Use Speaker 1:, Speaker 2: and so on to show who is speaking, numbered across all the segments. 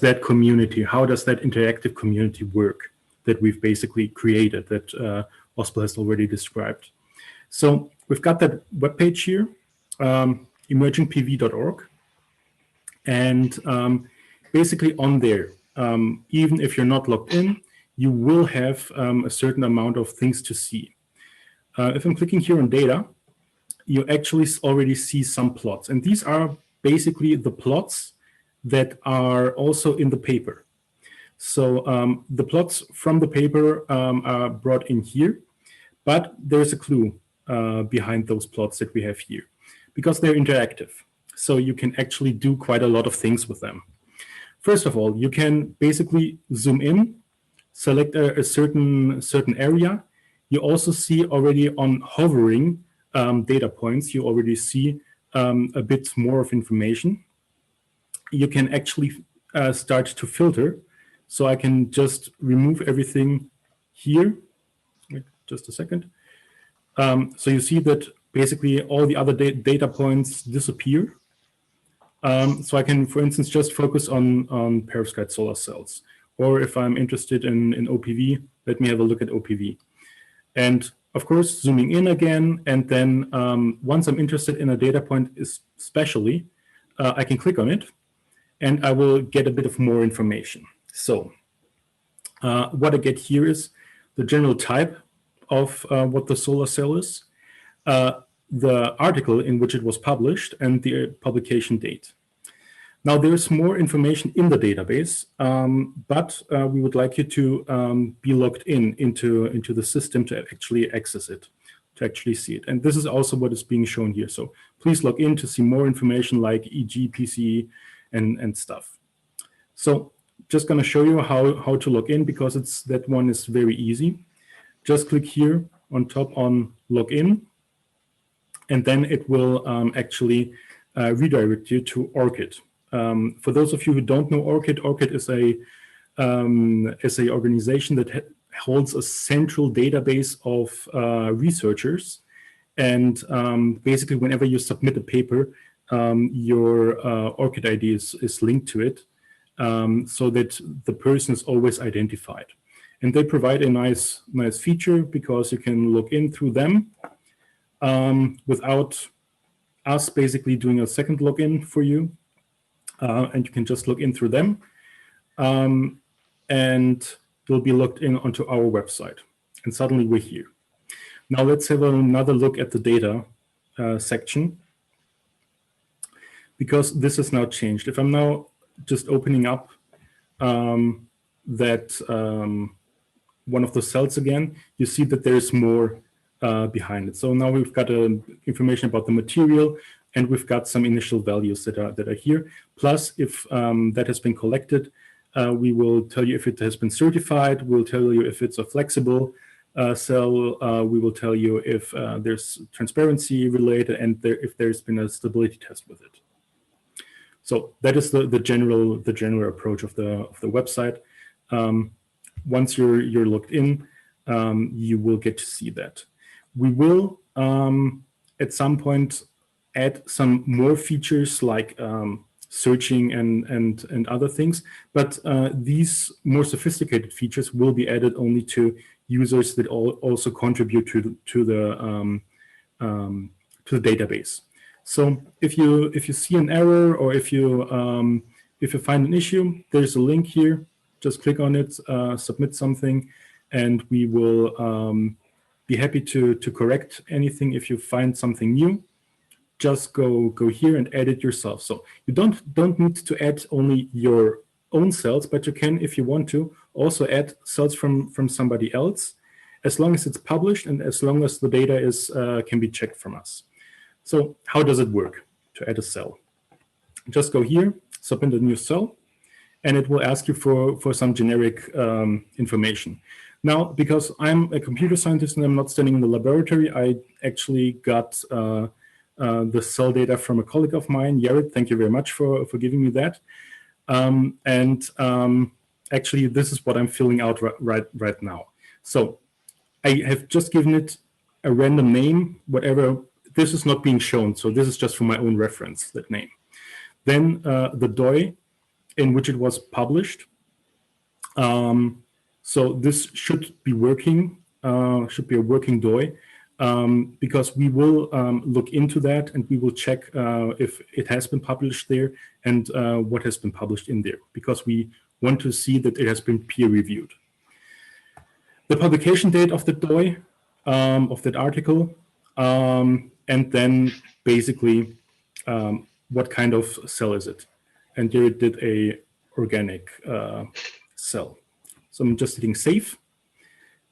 Speaker 1: that community, how does that interactive community work that we've basically created, that Ospel has already described. So we've got that webpage here, emergingpv.org. And basically on there, even if you're not logged in, you will have a certain amount of things to see. If I'm clicking here on data, you actually already see some plots. And these are basically the plots that are also in the paper. So the plots from the paper are brought in here, but there's a clue behind those plots that we have here, because they're interactive. So you can actually do quite a lot of things with them. First of all, you can basically zoom in, select a certain area. You also see already on hovering data points, you already see a bit more of information. You can actually start to filter. So I can just remove everything here. Wait, just a second. So you see that basically all the other data points disappear. So I can, for instance, just focus on perovskite solar cells. Or if I'm interested in OPV, let me have a look at OPV. And of course, zooming in again, and then once I'm interested in a data point especially, I can click on it, and I will get a bit of more information. So what I get here is the general type of what the solar cell is, the article in which it was published, and the publication date. Now, there's more information in the database, but we would like you to be logged into the system to actually access it, to actually see it. And this is also what is being shown here. So please log in to see more information like e.g. PCE and stuff. So just going to show you how to log in, because that one is very easy. Just click here on top on login, and then it will actually redirect you to ORCID. For those of you who don't know ORCID, ORCID is a organization that holds a central database of researchers. And basically, whenever you submit a paper, your ORCID ID is linked to it, so that the person is always identified. And they provide a nice feature, because you can log in through them without us basically doing a second login for you. And you can just log in through them, and you'll be logged in onto our website. And suddenly we're here. Now let's have another look at the data section, because this has now changed. If I'm now just opening up that one of the cells again, you see that there's more behind it. So now we've got information about the material, and we've got some initial values that are here. Plus, if that has been collected, we will tell you if it has been certified. We'll tell you if it's a flexible cell. We will tell you if there's transparency related, and if there's been a stability test with it. So that is the general approach of the website. Once you're logged in, you will get to see that. We will at some point add some more features like searching and other things, but these more sophisticated features will be added only to users that also contribute to the database. So if you see an error, or if you find an issue, there's a link here. Just click on it, submit something, and we will be happy to correct anything. If you find something new, just go here and add it yourself. So you don't need to add only your own cells, but you can, if you want to, also add cells from somebody else, as long as it's published and as long as the data can be checked from us. So how does it work to add a cell? Just go here, submit a new cell, and it will ask you for some generic information. Now, because I'm a computer scientist and I'm not standing in the laboratory, I actually got the cell data from a colleague of mine, Jared. Thank you very much for giving me that. Actually, this is what I'm filling out right now. So I have just given it a random name, whatever. This is not being shown, so this is just for my own reference, that name. Then the DOI in which it was published. So this should be working, should be a working DOI, because we will look into that and we will check if it has been published there and what has been published in there, because we want to see that it has been peer reviewed. The publication date of the DOI, of that article, and then basically what kind of cell is it. And here it did a organic cell. So I'm just hitting save.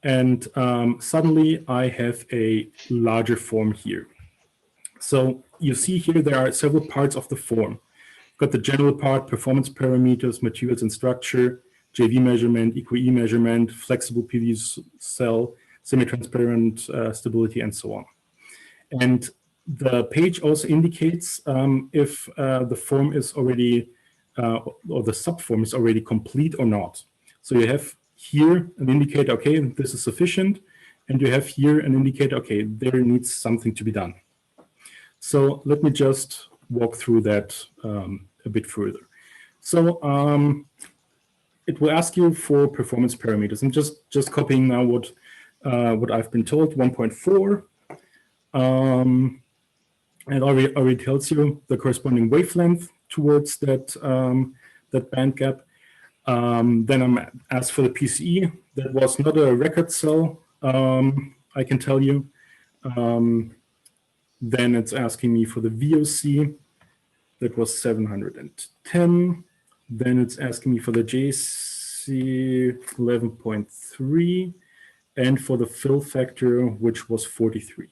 Speaker 1: And suddenly I have a larger form here. So you see here there are several parts of the form. Got the general part, performance parameters, materials and structure, JV measurement, EQE measurement, flexible PV cell, semi-transparent stability, and so on. And the page also indicates if the form is already, or the subform is already complete or not. So you have here an indicator, okay, this is sufficient. And you have here an indicator, okay, there needs something to be done. So let me just walk through that a bit further. So it will ask you for performance parameters. I'm just copying now what I've been told, 1.4. And already tells you the corresponding wavelength towards that, that band gap. Then I'm asked for the PCE. That was not a record cell, I can tell you. Then it's asking me for the VOC. That was 710. Then it's asking me for the JC 11.3 and for the fill factor, which was 43.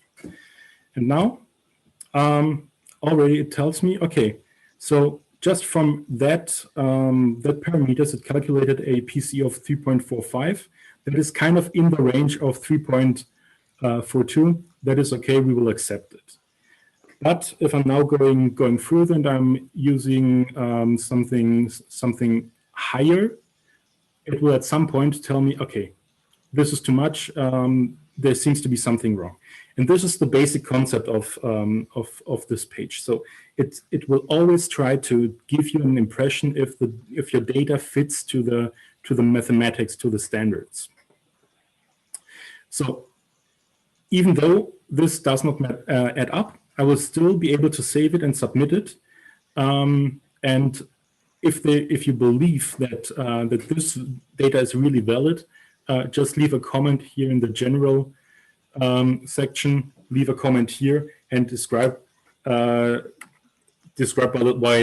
Speaker 1: And now already it tells me, okay, so just from that, that parameters, it calculated a PCE of 3.45. That is kind of in the range of 3.42. That is okay, we will accept it. But if I'm now going further and I'm using something higher, it will at some point tell me, okay, this is too much. There seems to be something wrong. And this is the basic concept of this page. So it will always try to give you an impression if your data fits to the mathematics, to the standards. So even though this does not add up, I will still be able to save it and submit it. And if you believe that that this data is really valid, just leave a comment here in the general section. Leave a comment here and describe why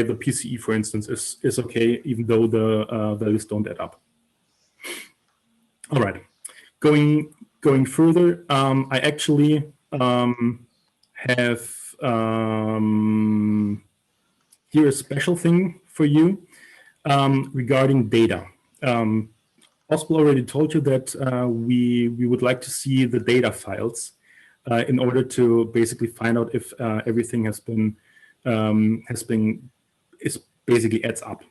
Speaker 1: the PCE, for instance, is okay, even though the values don't add up. All right, going further, I actually have here a special thing for you regarding data. Oswald already told you that we would like to see the data files in order to basically find out if everything basically adds up.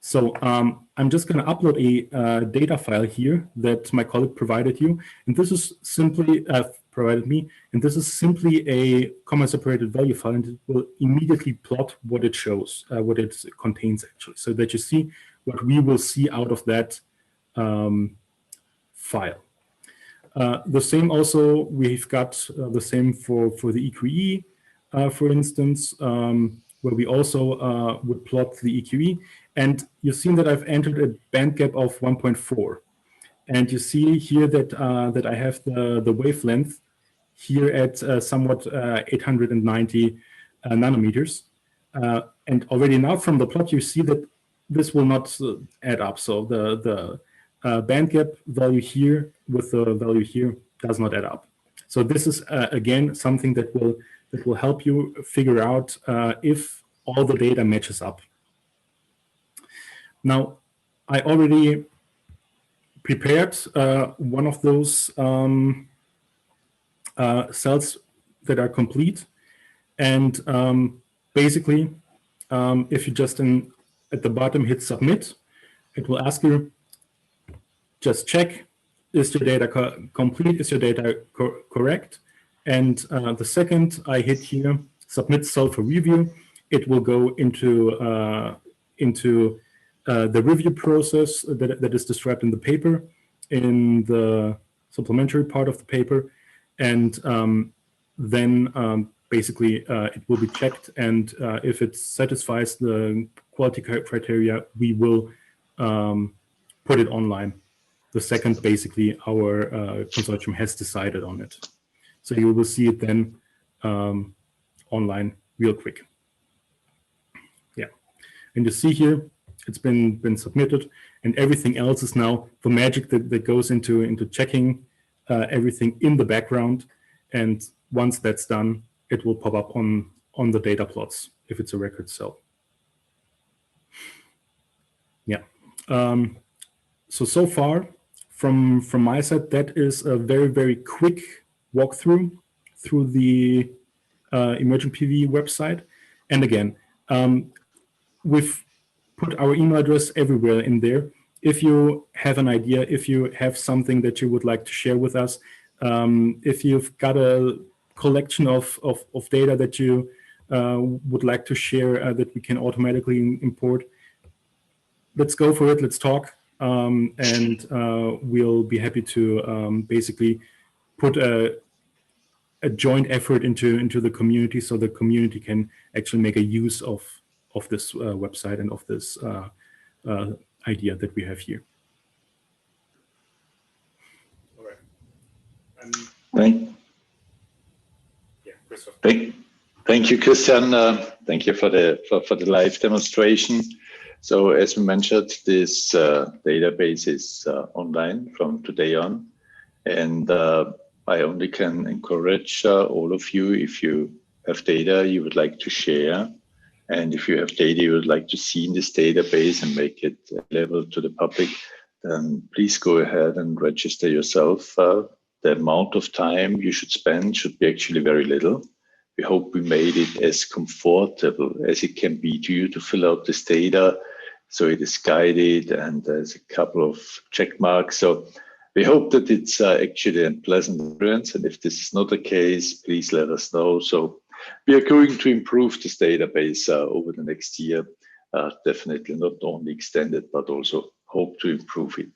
Speaker 1: So I'm just going to upload a data file here that my colleague provided you, and this is simply provided me, and this is simply a comma-separated value file, and it will immediately plot what it shows, what it contains actually, so that you see what we will see out of that file. The same also, we've got the same for the EQE, for instance, where we also would plot the EQE. And you've seen that I've entered a band gap of 1.4. And you see here that that I have the wavelength here at somewhat 890 nanometers. And already now from the plot, you see that this will not add up. So the band gap value here with the value here does not add up. So this is again something that will help you figure out if all the data matches up. Now, I already prepared one of those cells that are complete, and basically, if you just at the bottom hit submit, it will ask you, just check, is your data complete, is your data correct? And the second I hit here, submit cell for review, it will go into the review process that is described in the paper, in the supplementary part of the paper, and then basically it will be checked, and if it satisfies the quality criteria, we will put it online the second basically our consortium has decided on it. So you will see it then online real quick. Yeah, and you see here it's been submitted, and everything else is now the magic that goes into checking everything in the background. And once that's done, it will pop up on the data plots if it's a record cell. Yeah. So far from my side, that is a very quick walkthrough through the Emergent PV website. And again, we've put our email address everywhere in there. If you have an idea, if you have something that you would like to share with us, if you've got a collection of data that you would like to share that we can automatically import, let's go for it. Let's talk, and we'll be happy to basically put a joint effort into the community, so the community can actually make a use of this website and of this idea that we have here. All right.
Speaker 2: Thank you, Christian. Thank you for the live demonstration. So as we mentioned, this database is online from today on, and I only can encourage all of you, if you have data you would like to share, and if you have data you would like to see in this database and make it available to the public, then please go ahead and register yourself. The amount of time you should spend should be actually very little. We hope we made it as comfortable as it can be to you to fill out this data. So it is guided and there's a couple of check marks. So we hope that it's actually a pleasant experience. And if this is not the case, please let us know. So we are going to improve this database over the next year. Definitely not only extend it, but also hope to improve it.